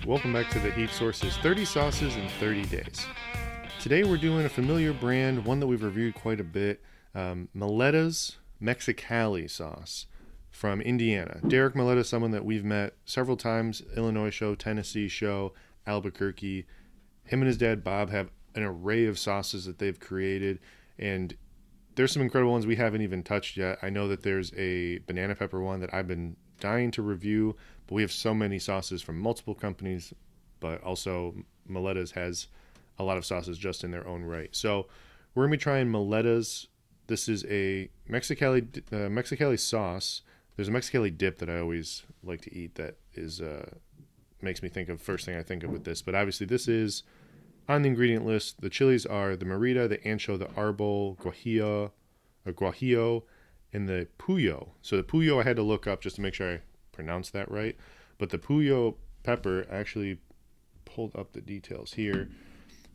Welcome back to the Heat Sources 30 Sauces in 30 Days. Today we're doing a familiar brand, one that we've reviewed quite a bit, Maletta's Mexicali sauce from Indiana. Derek Maletta is someone that we've met several times, Illinois show, Tennessee show, Albuquerque. Him and his dad Bob have an array of sauces that they've created, and there's some incredible ones we haven't even touched yet. I know that there's a banana pepper one that I've been dying to review, but we have so many sauces from multiple companies, but also Maletta's has a lot of sauces just in their own right. So we're going to be trying Maletta's. This is a Mexicali sauce. There's a Mexicali dip that I always like to eat that is makes me think of first thing I think of with this. But obviously this is on the ingredient list. The chilies are the morita, the ancho, the arbol, guajillo, and the puyo. So the puyo I had to look up just to make sure I pronounced that right. But the puyo pepper, actually pulled up the details here.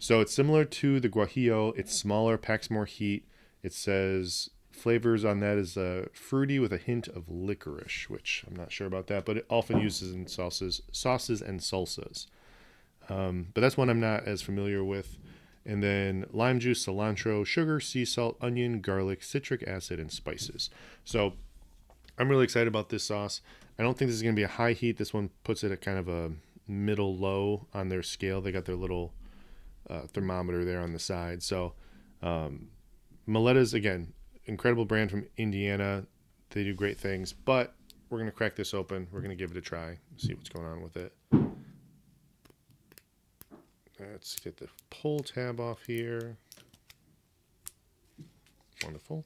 So it's similar to the guajillo. It's smaller, packs more heat. It says flavors on that is fruity with a hint of licorice, which I'm not sure about that, but it often uses in sauces and salsas. But that's one I'm not as familiar with. And then lime juice, cilantro, sugar, sea salt, onion, garlic, citric acid, and spices. So I'm really excited about this sauce. I don't think this is going to be a high heat. This one puts it at kind of a middle low on their scale. They got their little thermometer there on the side. So Maletta's, again, incredible brand from Indiana. They do great things. But we're going to crack this open. We're going to give it a try, see what's going on with it. Let's get the pull tab off here. Wonderful.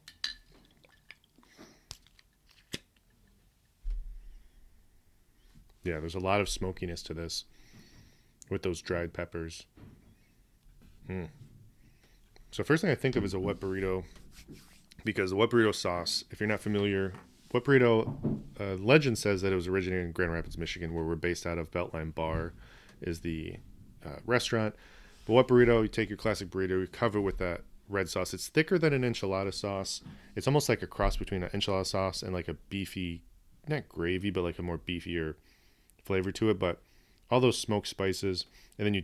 Yeah, there's a lot of smokiness to this with those dried peppers. So first thing I think of is a wet burrito, because the wet burrito sauce, if you're not familiar, wet burrito, legend says that it was originated in Grand Rapids, Michigan, where we're based out of. Beltline Bar is the restaurant. But wet burrito, you take your classic burrito, you cover it with that red sauce. It's thicker than an enchilada sauce. It's almost like a cross between an enchilada sauce and like a beefy, not gravy, but like a more beefier flavor to it. But all those smoked spices, and then you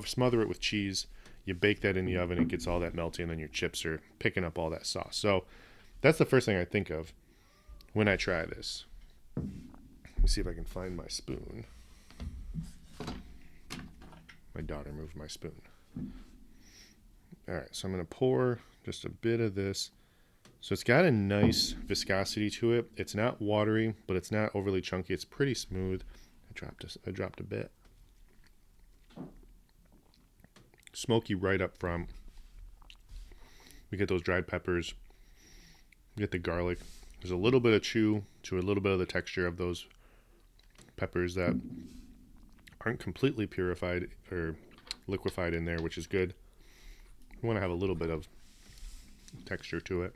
smother it with cheese. You bake that in the oven, it gets all that melty, and then your chips are picking up all that sauce. So that's the first thing I think of when I try this. Let me see if I can find my spoon. My daughter moved my spoon. All right, so I'm going to pour just a bit of this. So it's got a nice viscosity to it. It's not watery, but it's not overly chunky. It's pretty smooth. I dropped a bit. Smoky right up front. We get those dried peppers. We get the garlic. There's a little bit of chew to a little bit of the texture of those peppers that aren't completely purified or liquefied in there, which is good. You want to have a little bit of texture to it.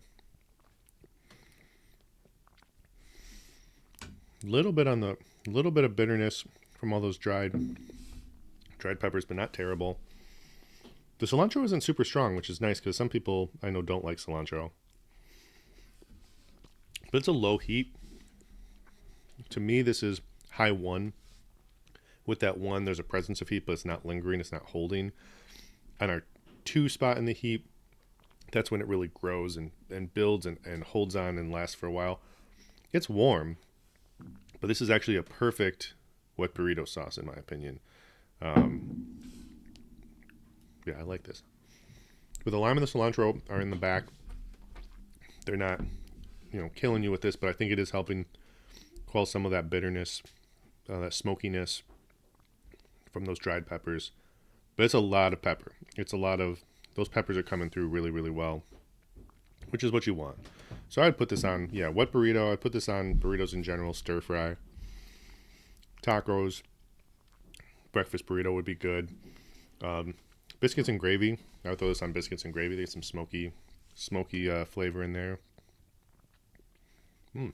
Little bit of bitterness from all those dried peppers, but not terrible. The cilantro isn't super strong, which is nice because some people I know don't like cilantro. But it's a low heat. To me, this is high 1. With that 1, there's a presence of heat, but it's not lingering. It's not holding. On our 2 spot in the heat, that's when it really grows and builds and holds on and lasts for a while. It's warm, but this is actually a perfect wet burrito sauce, in my opinion. Yeah, I like this. But the lime and the cilantro are in the back. They're not, killing you with this, but I think it is helping quell some of that bitterness, that smokiness from those dried peppers. But it's a lot of pepper. Those peppers are coming through really, really well, which is what you want. So I'd put this on, wet burrito. I'd put this on burritos in general, stir fry, tacos, breakfast burrito would be good. Biscuits and gravy. I would throw this on biscuits and gravy. They get some smoky flavor in there. I'm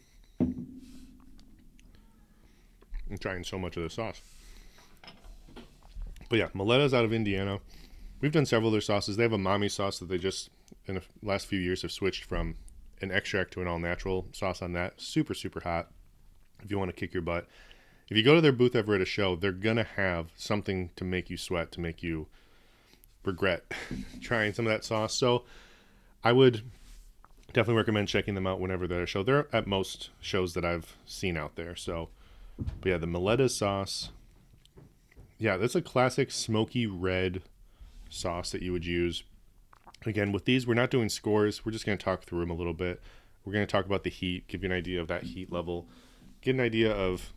trying so much of the sauce. But yeah, Maletta's out of Indiana. We've done several of their sauces. They have a mommy sauce that they just, in the last few years, have switched from an extract to an all-natural sauce on that. Super, super hot if you want to kick your butt. if you go to their booth ever at a show, they're gonna have something to make you sweat, to make you regret trying some of that sauce. So I would definitely recommend checking them out whenever they're at a show. They're at most shows that I've seen out there. So, but yeah, the Maletta sauce. Yeah, that's a classic smoky red sauce that you would use. Again, with these, we're not doing scores. We're just going to talk through them a little bit. We're going to talk about the heat, give you an idea of that heat level, get an idea of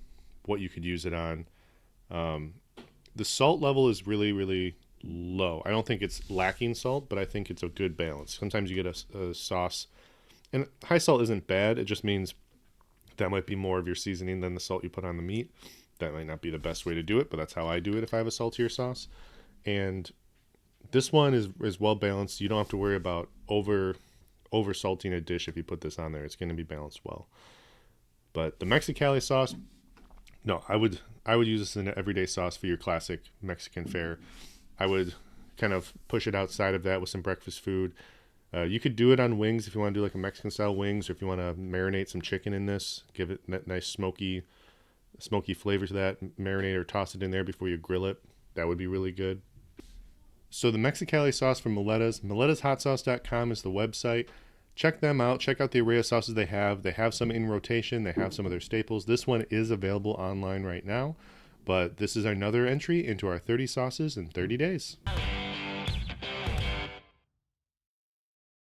what you could use it on. The salt level is really, really low. I don't think it's lacking salt, but I think it's a good balance. Sometimes you get a sauce, and high salt isn't bad. It just means that might be more of your seasoning than the salt you put on the meat. That might not be the best way to do it, but that's how I do it if I have a saltier sauce. And this one is well balanced. You don't have to worry about over salting a dish if you put this on there. It's going to be balanced well. But the Mexicali sauce, no, I would use this in an everyday sauce for your classic Mexican fare. I would kind of push it outside of that with some breakfast food. You could do it on wings if you want to do like a Mexican style wings, or if you want to marinate some chicken in this, give it that nice smoky flavor to that. Marinate or toss it in there before you grill it. That would be really good. So the Mexicali sauce from MalettasHotSauce.com is the website. Check them out. Check out the array of sauces they have. They have some in rotation. They have some of their staples. This one is available online right now, but this is another entry into our 30 sauces in 30 days.